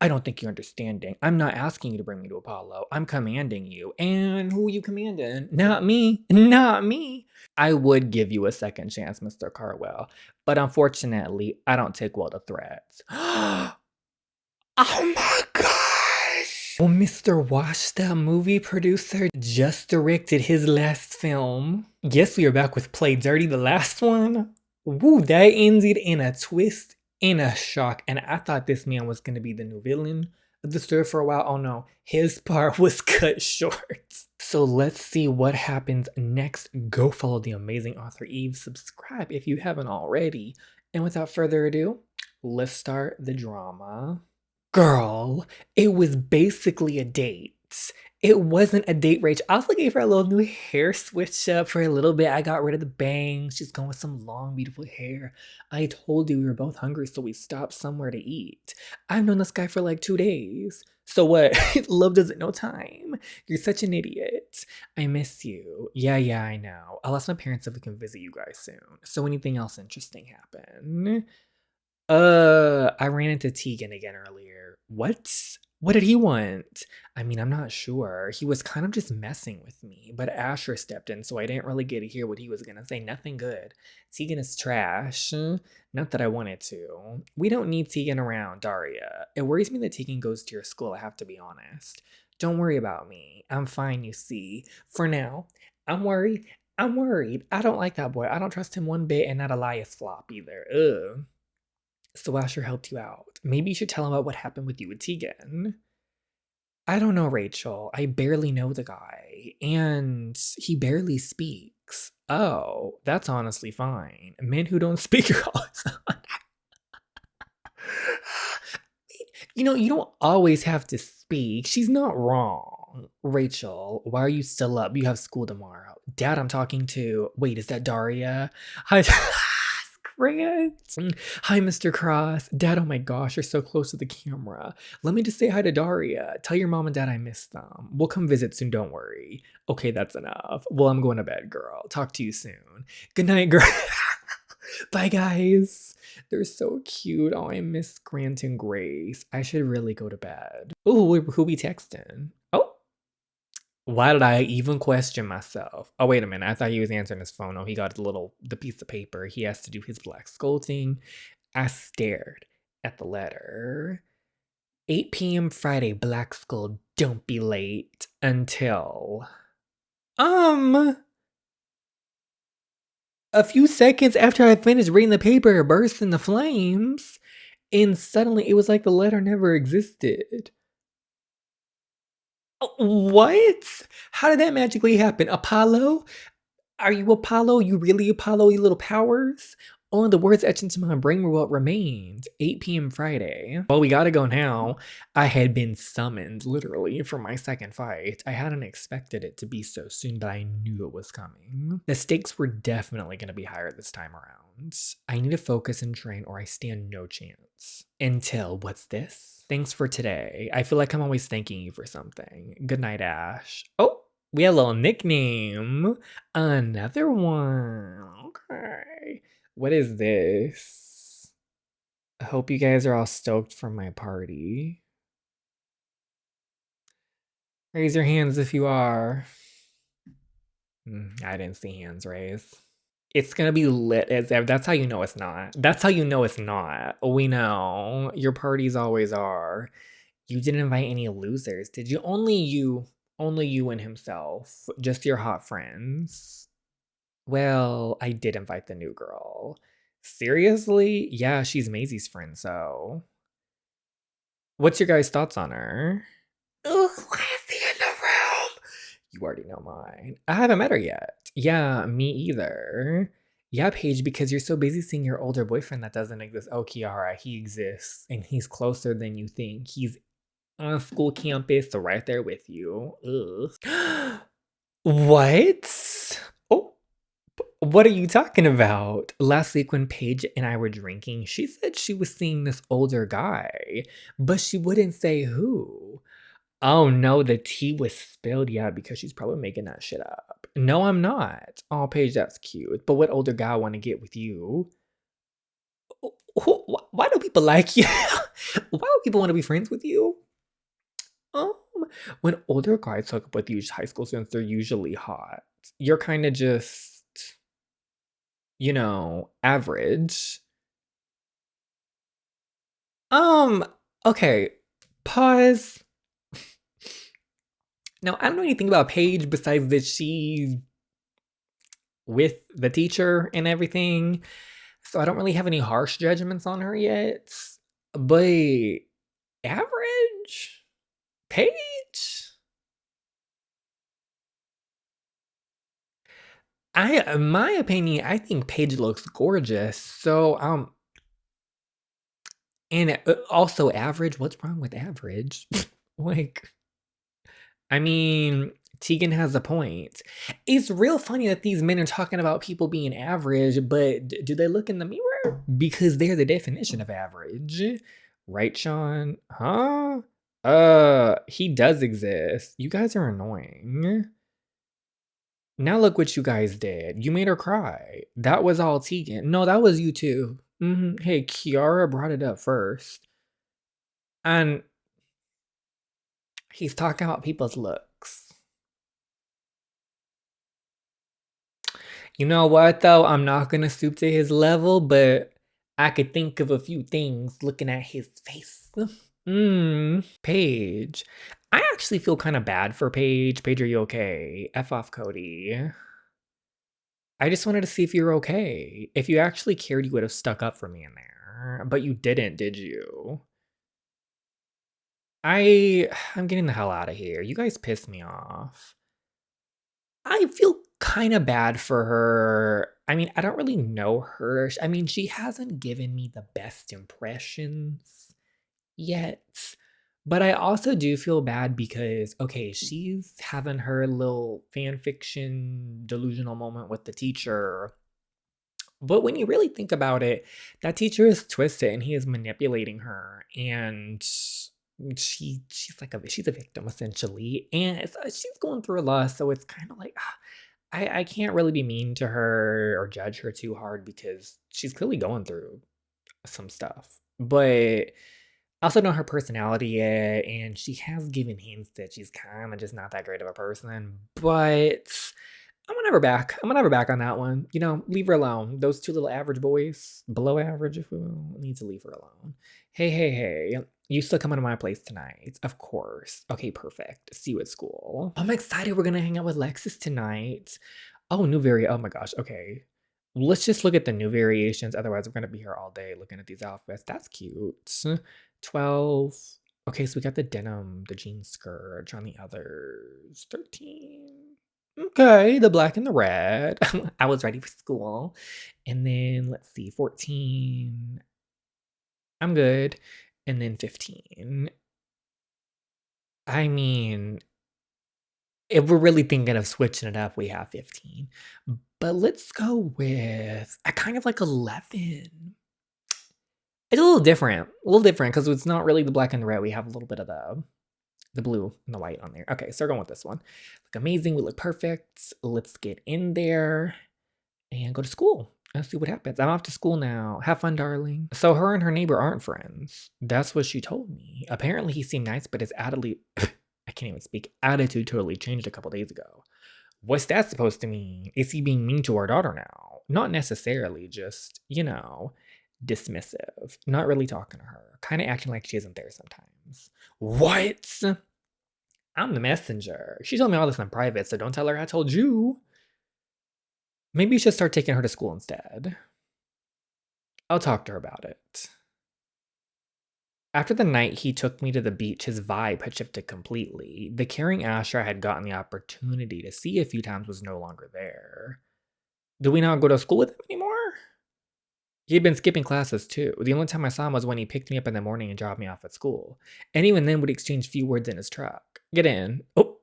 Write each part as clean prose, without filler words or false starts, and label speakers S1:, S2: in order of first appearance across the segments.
S1: I don't think you're understanding. I'm not asking you to bring me to Apollo. I'm commanding you. And who are you commanding? Not me. Not me. I would give you a second chance, Mr. Carwell, but unfortunately, I don't take well to threats. Oh my gosh! Well, Mr. Washta, movie producer, just directed his last film. Yes, we are back with Play Dirty, the last one. Woo, that ended in a twist, in a shock, and I thought this man was going to be the new villain of the story for a while. Oh no, his part was cut short. So let's see what happens next. Go follow the amazing author Eve. Subscribe if you haven't already. And without further ado, let's start the drama. Girl, it was basically a date. It wasn't a date, Rach. I also gave her a little new hair switch up for a little bit. I got rid of the bangs. She's going with some long, beautiful hair. I told you we were both hungry, so we stopped somewhere to eat. I've known this guy for like 2 days. So what? Love doesn't know time. You're such an idiot. I miss you. Yeah, I know. I'll ask my parents if we can visit you guys soon. So anything else interesting happen? I ran into Tegan again earlier. What? What did he want? I mean, I'm not sure. He was kind of just messing with me, but Asher stepped in, so I didn't really get to hear what he was gonna say. Nothing good. Tegan is trash. Not that I wanted to. We don't need Tegan around, Daria. It worries me that Tegan goes to your school, I have to be honest. Don't worry about me. I'm fine, you see. For now. I'm worried. I'm worried. I don't like that boy. I don't trust him one bit, and that Elias flop either. Ugh. So Asher helped you out. Maybe you should tell him about what happened with you with Tegan. I don't know, Rachel. I barely know the guy, and he barely speaks. Oh, that's honestly fine. Men who don't speak are always you don't always have to speak. She's not wrong. Rachel, why are you still up? You have school tomorrow. Dad, I'm talking to. Wait, is that Daria? Hi, Grant. Hi, Mr. Cross. Dad, oh my gosh, you're so close to the camera. Let me just say hi to Daria. Tell your mom and dad I miss them. We'll come visit soon, don't worry. Okay, that's enough. Well, I'm going to bed, girl. Talk to you soon. Good night, girl. Bye, guys. They're so cute. Oh, I miss Grant and Grace. I should really go to bed. Ooh, who we texting? Oh, why did I even question myself? Oh, wait a minute. I thought he was answering his phone. Oh, he got the piece of paper. He has to do his black skull thing. I stared at the letter. 8 p.m. Friday, Black Skull. Don't be late until. A few seconds after I finished reading the paper, it burst into flames. And suddenly it was like the letter never existed. What? How did that magically happen? Apollo? Are you Apollo? You really Apollo, you little powers? Only the words etched into my brain were what remained. 8 p.m. Friday. Well, we gotta go now. I had been summoned, literally, for my second fight. I hadn't expected it to be so soon, but I knew it was coming. The stakes were definitely gonna be higher this time around. I need to focus and train or I stand no chance. Until, what's this? Thanks for today. I feel like I'm always thanking you for something. Good night, Ash. Oh! We have a little nickname. Another one. Okay. What is this? I hope you guys are all stoked for my party. Raise your hands if you are. I didn't see hands raised. It's gonna be lit as if. That's how you know it's not. That's how you know it's not. We know. Your parties always are. You didn't invite any losers, did you? Only you. Only you and himself. Just your hot friends. Well, I did invite the new girl. Seriously? Yeah, she's Maisie's friend, so. What's your guys' thoughts on her? Ugh, why is he in the room? You already know mine. I haven't met her yet. Yeah, me either. Yeah, Paige, because you're so busy seeing your older boyfriend that doesn't exist. Oh, Kiara, he exists, and he's closer than you think. He's on school campus, so right there with you. Ugh. What? Oh, what are you talking about? Last week when Paige and I were drinking, she said she was seeing this older guy, but she wouldn't say who. Oh no, the tea was spilled. Yeah, because she's probably making that shit up. No, I'm not. Oh, Paige, that's cute. But what older guy want to get with you? Why do people like you? would people want to be friends with you? Um, when older guys hook up with you high school students, they're usually hot. You're kind of just, average. Um, okay, pause. Now, I don't know anything about Paige besides that she's with the teacher and everything. So I don't really have any harsh judgments on her yet. But average? Paige? In my opinion, I think Paige looks gorgeous. So, and also average. What's wrong with average? Like, I mean, Tegan has a point. It's real funny that these men are talking about people being average, but do they look in the mirror? Because they're the definition of average. Right, Sean? Huh? He does exist. You guys are annoying. Now look what you guys did. You made her cry. That was all Tegan. No, that was you too. Hey, Kiara brought it up first. And he's talking about people's looks. You know what, though? I'm not gonna stoop to his level, but I could think of a few things looking at his face. Paige. I actually feel kind of bad for Paige. Paige, are you okay? F off, Cody. I just wanted to see if you're okay. If you actually cared, you would have stuck up for me in there. But you didn't, did you? I'm getting the hell out of here. You guys pissed me off. I feel kind of bad for her. I mean, I don't really know her. I mean, she hasn't given me the best impressions yet. But I also do feel bad because, okay, she's having her little fan fiction delusional moment with the teacher. But when you really think about it, that teacher is twisted and he is manipulating her. And she's a victim essentially. And she's going through a lot. So it's kind of like, I can't really be mean to her or judge her too hard because she's clearly going through some stuff. But I also know her personality yet, and she has given hints that she's kind of just not that great of a person. But I'm gonna have her back. I'm gonna have her back on that one. Leave her alone. Those two little average boys, below average, if we will, need to leave her alone. Hey, hey, hey. You still coming to my place tonight? Of course. Okay, perfect. See you at school. I'm excited. We're gonna hang out with Lexus tonight. Oh, oh my gosh. Okay. Let's just look at the new variations. Otherwise, we're gonna be here all day looking at these outfits. That's cute. 12. Okay, so we got the denim, the jean skirt on the others. 13. Okay, the black and the red. I was ready for school. And then let's see, 14. I'm good. And then 15. I mean, if we're really thinking of switching it up, we have 15. But let's go with I kind of like 11. It's a little different because it's not really the black and the red. We have a little bit of the blue and the white on there. Okay, so we're going with this one. Look amazing. We look perfect. Let's get in there and go to school. Let's see what happens. I'm off to school now. Have fun, darling. So her and her neighbor aren't friends. That's what she told me. Apparently he seemed nice, but his attitude, I can't even speak, attitude totally changed a couple days ago. What's that supposed to mean? Is he being mean to our daughter now? Not necessarily, just, dismissive. Not really talking to her. Kind of acting like she isn't there sometimes. What? I'm the messenger. She told me all this in private, so don't tell her I told you. Maybe you should start taking her to school instead. I'll talk to her about it. After the night he took me to the beach, his vibe had shifted completely. The caring Asher I had gotten the opportunity to see a few times was no longer there. Do we not go to school with him anymore? He had been skipping classes too. The only time I saw him was when he picked me up in the morning and dropped me off at school. And even then would exchange few words in his truck. Get in. Oh,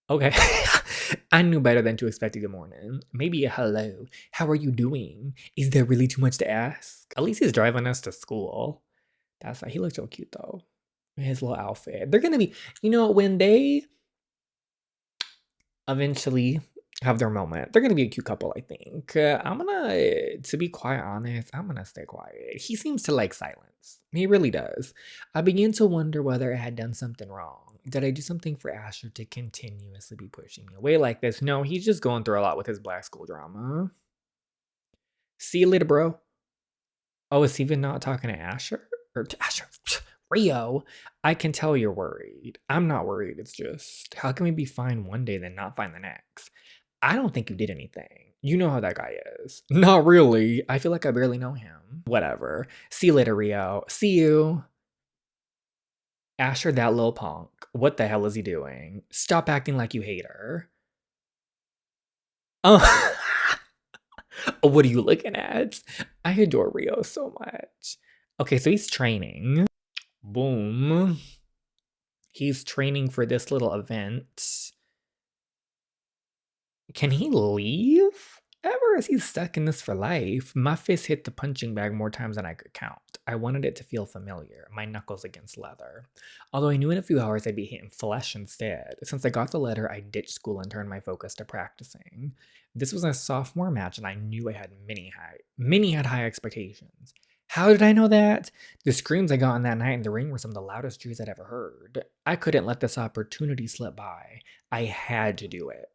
S1: okay. I knew better than to expect a good morning. Maybe a hello. How are you doing? Is there really too much to ask? At least he's driving us to school. That's he looks so cute though. His little outfit. They're gonna be, when they eventually have their moment. They're gonna be a cute couple, I think. To be quite honest, I'm gonna stay quiet. He seems to like silence. He really does. I begin to wonder whether I had done something wrong. Did I do something for Asher to continuously be pushing me away like this? No, he's just going through a lot with his black school drama. See you later, bro. Oh, is he even not talking to Asher? Or to Asher? Rio, I can tell you're worried. I'm not worried. It's just, how can we be fine one day then not fine the next? I don't think you did anything. You know how that guy is. Not really. I feel like I barely know him. Whatever. See you later, Rio. See you. Asher, that little punk. What the hell is he doing? Stop acting like you hate her. Oh, what are you looking at? I adore Rio so much. Okay, so he's training. Boom. He's training for this little event. Can he leave? Ever is he stuck in this for life? My fist hit the punching bag more times than I could count. I wanted it to feel familiar, my knuckles against leather. Although I knew in a few hours I'd be hitting flesh instead. Since I got the letter, I ditched school and turned my focus to practicing. This was a sophomore match and I knew I had many had high expectations. How did I know that? The screams I got on that night in the ring were some of the loudest jeers I'd ever heard. I couldn't let this opportunity slip by. I had to do it.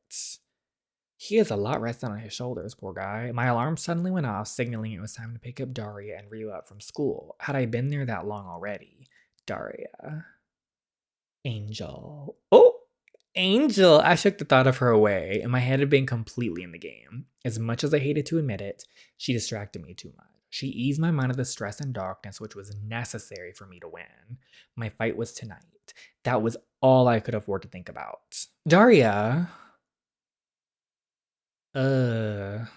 S1: He has a lot resting on his shoulders, poor guy. My alarm suddenly went off, signaling it was time to pick up Daria and Ryu up from school. Had I been there that long already? Daria. Angel. Oh! Angel! I shook the thought of her away, and my head had been completely in the game. As much as I hated to admit it, she distracted me too much. She eased my mind of the stress and darkness which was necessary for me to win. My fight was tonight. That was all I could afford to think about. Daria! As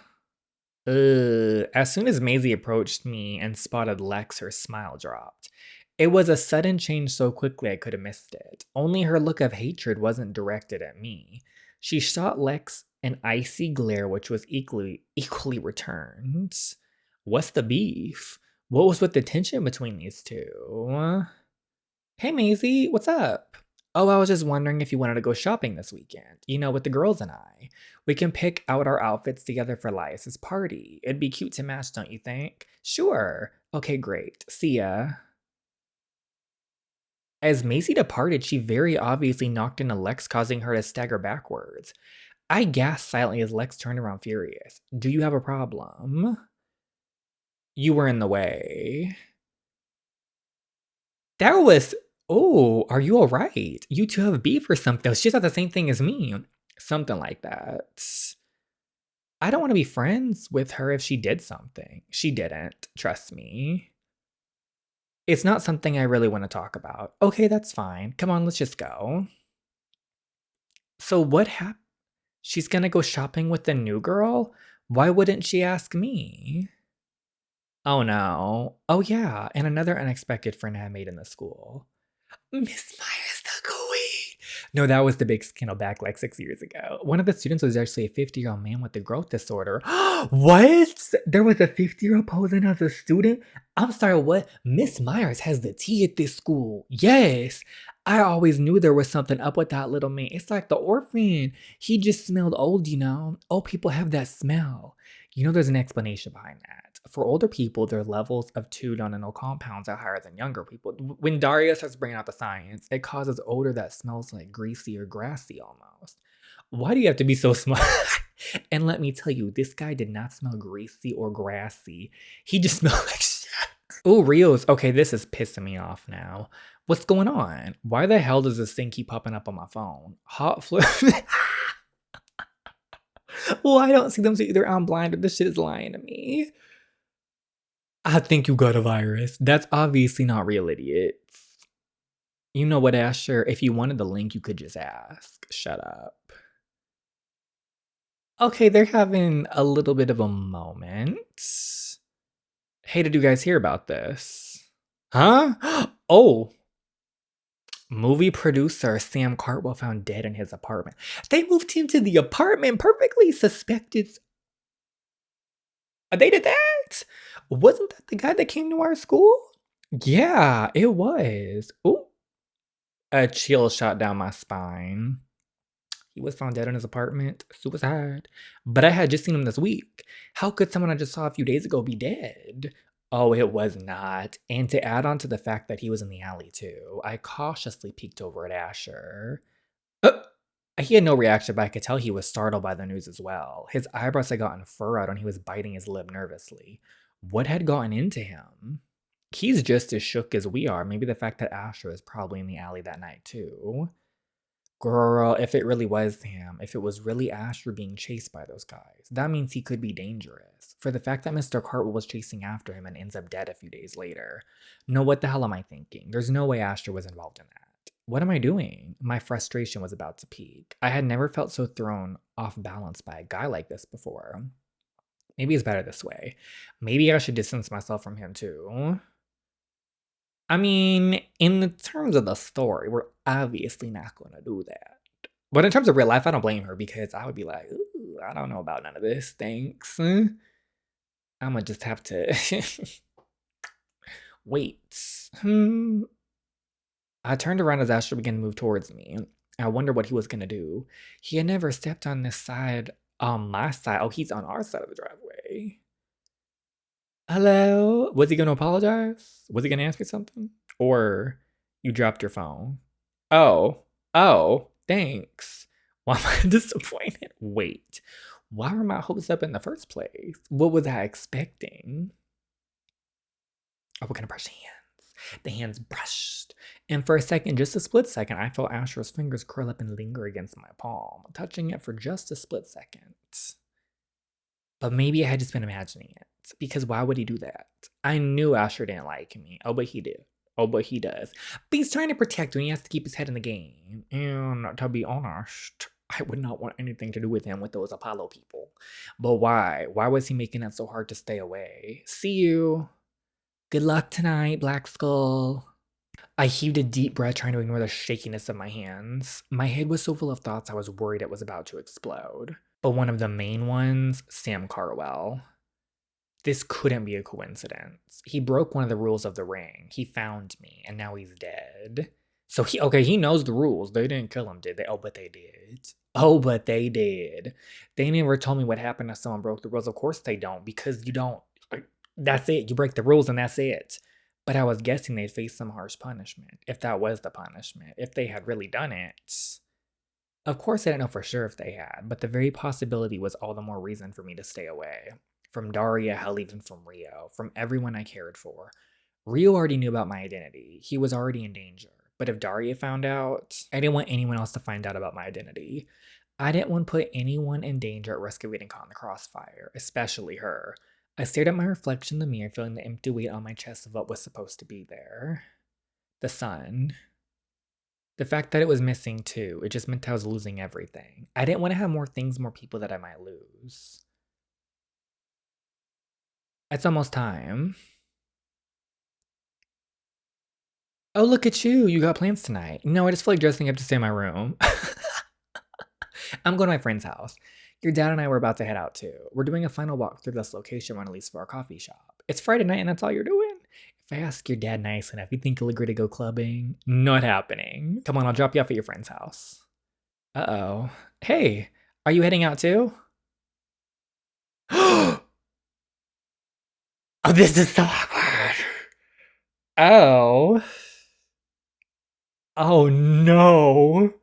S1: soon as Maisie approached me and spotted Lex, her smile dropped. It was a sudden change so quickly I could have missed it. Only her look of hatred wasn't directed at me. She shot Lex an icy glare which was equally returned. What's the beef? What was with the tension between these two? Hey Maisie, what's up? Oh, I was just wondering if you wanted to go shopping this weekend. You know, with the girls and I. We can pick out our outfits together for Lias's party. It'd be cute to match, don't you think? Sure. Okay, great. See ya. As Maisie departed, she very obviously knocked into Lex, causing her to stagger backwards. I gasped silently as Lex turned around furious. Do you have a problem? You were in the way. That was... Oh, are you alright? You two have beef or something. She thought the same thing as me. Something like that. I don't want to be friends with her if she did something. She didn't. Trust me. It's not something I really want to talk about. Okay, that's fine. Come on, let's just go. So what happened? She's gonna go shopping with the new girl? Why wouldn't she ask me? Oh no. Oh yeah, and another unexpected friend I made in the school. Miss Myers the queen. No, that was the big scandal back like 6 years ago. One of the students was actually a 50-year-old man with a growth disorder. What? There was a 50-year-old posing as a student? I'm sorry, what? Miss Myers has the tea at this school. Yes. I always knew there was something up with that little man. It's like the orphan. He just smelled old, you know? Old people have that smell. You know, there's an explanation behind that. For older people, their levels of 2-nonenal compounds are higher than younger people. When Daria starts bringing out the science, it causes odor that smells like greasy or grassy almost. Why do you have to be so smart? And let me tell you, this guy did not smell greasy or grassy. He just smelled like shit. Ooh, Rios. Okay, this is pissing me off now. What's going on? Why the hell does this thing keep popping up on my phone? Hot flip. Well, I don't see them, so either I'm blind or this shit is lying to me. I think you got a virus. That's obviously not real, idiots. You know what, Asher? If you wanted the link, you could just ask. Shut up. Okay, they're having a little bit of a moment. Hey, did you guys hear about this? Huh? Oh. Movie producer Sam Cartwell found dead in his apartment. They moved him to the apartment, perfectly suspected. They did that? Wasn't that the guy that came to our school? Yeah, it was. Ooh. A chill shot down my spine. He was found dead in his apartment, suicide. But I had just seen him this week. How could someone I just saw a few days ago be dead? Oh, it was not. And to add on to the fact that he was in the alley too, I cautiously peeked over at Asher. Uh, he had no reaction, but I could tell he was startled by the news as well. His eyebrows had gotten furrowed and he was biting his lip nervously. What had gotten into him? He's just as shook as we are. Maybe the fact that Asher was probably in the alley that night too. Girl, if it really was him, if it was really Asher being chased by those guys, that means he could be dangerous. For the fact that Mr. Cartwell was chasing after him and ends up dead a few days later. No, what the hell am I thinking? There's no way Asher was involved in that. What am I doing? My frustration was about to peak. I had never felt so thrown off balance by a guy like this before. Maybe it's better this way. Maybe I should distance myself from him too. I mean, in the terms of the story, we're obviously not going to do that. But in terms of real life, I don't blame her because I would be like, ooh, I don't know about none of this. Thanks. I'm going to just have to wait. I turned around as Asher began to move towards me. I wonder what he was going to do. He had never stepped on this side, on my side. Oh, he's on our side of the driveway. Hello? Was he going to apologize? Was he going to ask me something? Or you dropped your phone? Oh, thanks. Why am I disappointed? Wait, why were my hopes up in the first place? What was I expecting? Oh, we're going to brush hands. The hands brushed. And for a second, just a split second, I felt Asher's fingers curl up and linger against my palm, touching it for just a split second. But maybe I had just been imagining it. Because why would he do that? I knew Asher didn't like me. Oh, but he did. Oh, but he does. But he's trying to protect him. He has to keep his head in the game. And to be honest, I would not want anything to do with him with those Apollo people. But why? Why was he making it so hard to stay away? See you. Good luck tonight, Black Skull. I heaved a deep breath, trying to ignore the shakiness of my hands. My head was so full of thoughts I was worried it was about to explode. But one of the main ones, Sam Cartwell. This couldn't be a coincidence. He broke one of the rules of the ring. He found me, and now he's dead. So he knows the rules. They didn't kill him, did they? Oh, but they did. Oh, but they did. They never told me what happened if someone broke the rules. Of course they don't, because you don't. That's it. You break the rules, and that's it. But I was guessing they'd face some harsh punishment, if that was the punishment, if they had really done it. Of course, I didn't know for sure if they had, but the very possibility was all the more reason for me to stay away. From Daria, hell, even from Rio, from everyone I cared for. Rio already knew about my identity. He was already in danger. But if Daria found out, I didn't want anyone else to find out about my identity. I didn't want to put anyone in danger at risk of getting caught in the crossfire, especially her. I stared at my reflection in the mirror, feeling the empty weight on my chest of what was supposed to be there. The sun. The fact that it was missing too, it just meant I was losing everything. I didn't want to have more things, more people that I might lose. It's almost time. Oh, look at you. You got plans tonight. No, I just feel like dressing up to stay in my room. I'm going to my friend's house. Your dad and I were about to head out too. We're doing a final walk through this location we're on a lease for our coffee shop. It's Friday night and that's all you're doing? If I ask your dad nice enough, you think he'll agree to go clubbing? Not happening. Come on, I'll drop you off at your friend's house. Uh-oh. Hey, are you heading out too? Oh, this is so awkward. Oh. Oh no.